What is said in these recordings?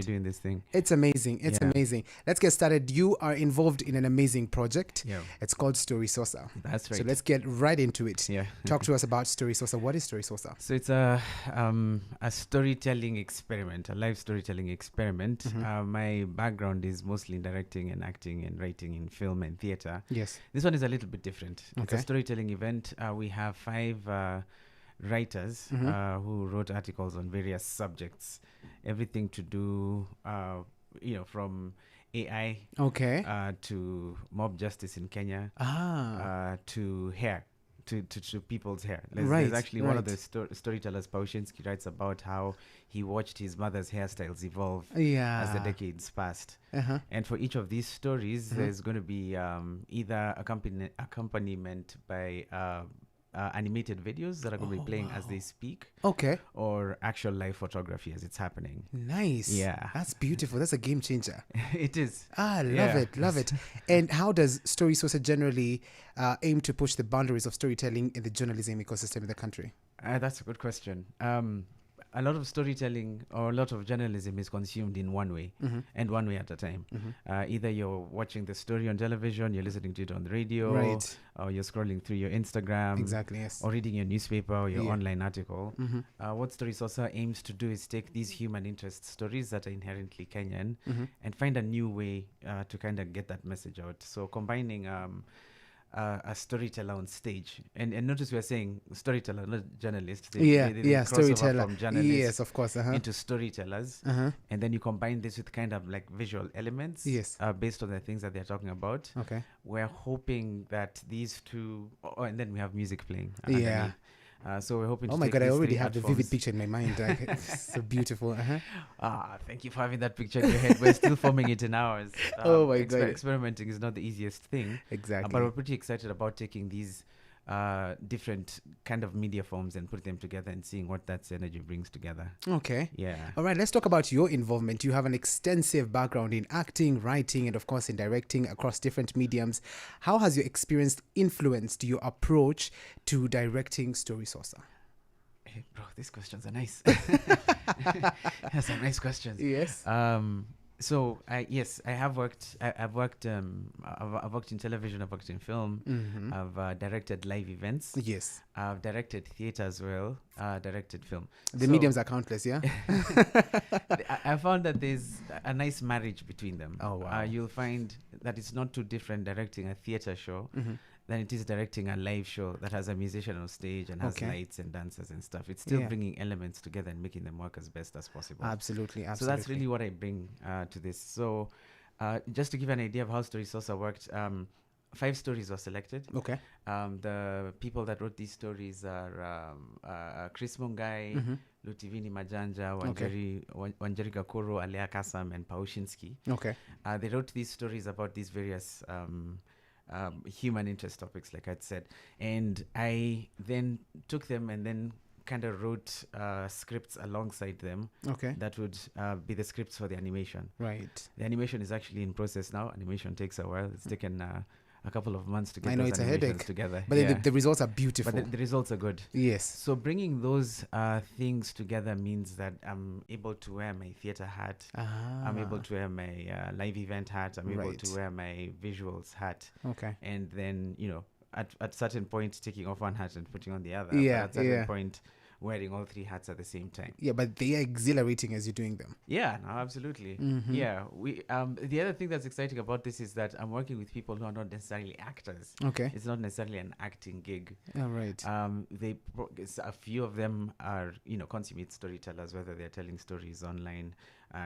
be doing this thing. It's amazing. It's amazing. Let's get started. You are involved in an amazing project. Yeah. It's called STORI SOSA. That's right. So let's get right into it. Yeah. Talk to us about STORI SOSA. What is STORI SOSA? So it's a storytelling experiment, a live storytelling experiment. My background is mostly in directing and acting and writing in film and theater. Yes. This one is a little bit different. It's Okay. a storytelling event. We have 5 writers who wrote articles on various subjects, everything to do, from AI to mob justice in Kenya, to hair, to people's hair. There's actually one of the storytellers, Paushinsky, writes about how he watched his mother's hairstyles evolve as the decades passed. And for each of these stories, there's going to be either accompaniment by animated videos that are going to be playing as they speak. Okay. Or actual live photography as it's happening. Nice. Yeah. That's beautiful. That's a game changer. It is. Love it. And how does STORI SOSA generally aim to push the boundaries of storytelling in the journalism ecosystem in the country? That's a good question. A lot of storytelling or a lot of journalism is consumed in one way and one way at a time. Either you're watching the story on television, you're listening to it on the radio, or you're scrolling through your Instagram. Exactly, yes. Or reading your newspaper or your online article. What STORI SOSA aims to do is take these human interest stories that are inherently Kenyan and find a new way to kind of get that message out. So combining a storyteller on stage, and notice we're saying storyteller, not journalist. They storyteller from journalists, yes, of course, into storytellers, and then you combine this with kind of like visual elements, based on the things that they're talking about. Okay, we're hoping that these two, and then we have music playing. So we're hoping. Oh my God! I already have the vivid picture in my mind. It's so beautiful. Thank you for having that picture in your head. We're still forming it in ours. Oh my God! Experimenting is not the easiest thing. Exactly. But we're pretty excited about taking these different kind of media forms and put them together and seeing what that energy brings together. Okay. Yeah. All right. Let's talk about your involvement. You have an extensive background in acting, writing, and of course in directing across different mediums. How has your experience influenced your approach to directing STORI SOSA? Hey, bro, these questions are nice. That's some nice questions. Yes. So I have worked. I've worked in television. I've worked in film. I've directed live events. Yes. I've directed theater as well. Directed film. The mediums are countless. Yeah. I found that there's a nice marriage between them. Oh wow. You'll find that it's not too different directing a theater show than it is directing a live show that has a musician on stage and has lights and dancers and stuff. It's still bringing elements together and making them work as best as possible. Absolutely. So that's really what I bring to this. So just to give an idea of how STORI SOSA worked, 5 stories were selected. Okay. The people that wrote these stories are Chris Mungai, Lutivini Majanja, Wanjeri Gakuro, Alea Kasam, and Paushinsky. Okay. They wrote these stories about these various human interest topics, like I'd said. And I then took them and then kind of wrote scripts alongside them. Okay. That would be the scripts for the animation. Right. The animation is actually in process now. Animation takes a while. It's taken a couple of months to get those animations together. But the results are beautiful. But the results are good. Yes. So bringing those things together means that I'm able to wear my theater hat. I'm able to wear my live event hat. I'm able to wear my visuals hat. Okay. And then, at certain point, taking off one hat and putting on the other. Yeah. But at certain point, wearing all 3 hats at the same time. Yeah, but they are exhilarating as you're doing them. Yeah, no, absolutely. Yeah, we. The other thing that's exciting about this is that I'm working with people who are not necessarily actors. Okay. It's not necessarily an acting gig. All right. A few of them are, consummate storytellers, whether they're telling stories online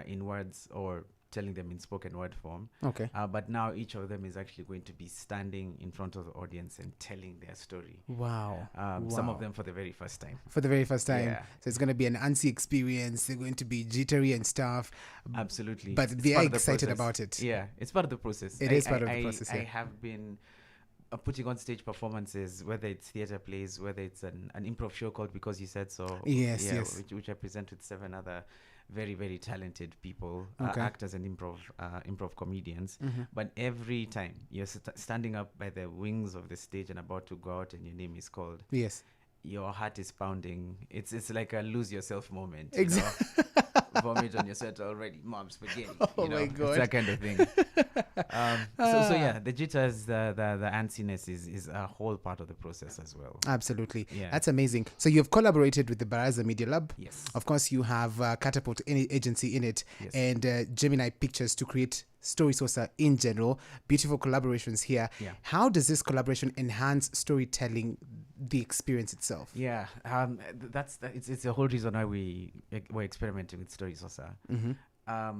in words or telling them in spoken word form. Okay. But now each of them is actually going to be standing in front of the audience and telling their story. Wow. Some of them for the very first time. For the very first time. Yeah. So it's going to be an antsy experience. They're going to be jittery and stuff. Absolutely. But they are excited about it. Yeah, it's part of the process. It is part of the process. I have been putting on stage performances, whether it's theater plays, whether it's an improv show called Because You Said So. Yes. Which I present with 7 other very, very talented people, Okay. actors and improv comedians. But every time you're standing up by the wings of the stage and about to go out and your name is called, yes, your heart is pounding. It's like a lose yourself moment. Exactly. vomit on your sweater already. Mom, spaghetti. Oh my God. It's that kind of thing. So yeah, the jitters, the antsiness is a whole part of the process as well. Absolutely. Yeah. That's amazing. So you've collaborated with the Baraza Media Lab. Yes. Of course, you have Catapult Agency in it, Yes. and Gemini Pictures to create Story SOSA in general. Beautiful collaborations here. Yeah. How does this collaboration enhance storytelling, the experience itself? Yeah, it's the whole reason why we're experimenting with Story SOSA. I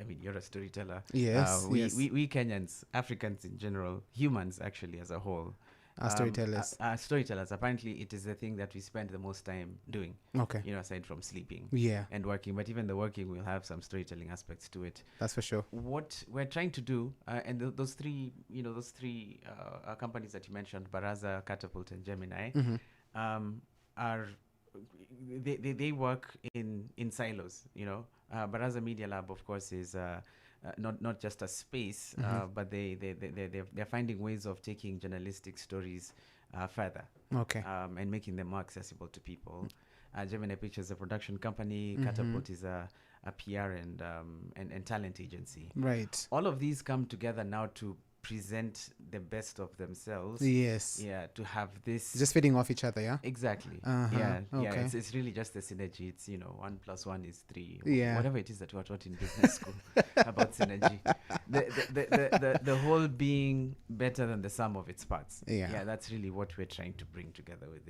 mean, you're a storyteller. Yes, we yes. Kenyans, Africans in general, humans actually as a whole, Are storytellers. Storytellers. Apparently, it is the thing that we spend the most time doing. Okay. Aside from sleeping. Yeah. And working, but even the working will have some storytelling aspects to it. That's for sure. What we're trying to do, and those three companies that you mentioned, Baraza, Catapult, and Gemini, are they work in silos. Baraza Media Lab, of course, is not just a space, but they're finding ways of taking journalistic stories further. Okay. And making them more accessible to people. Gemini Pictures is a production company. Catapult is a PR and talent agency. Right. All of these come together now to present the best of themselves. Yes. Yeah, to have this Just feeding off each other, yeah? exactly. Uh-huh. Yeah. Okay. It's really just the synergy. It's 1 + 1 is 3. Yeah. Whatever it is that we are taught in business school about synergy. The whole being better than the sum of its parts. Yeah. Yeah, that's really what we're trying to bring together with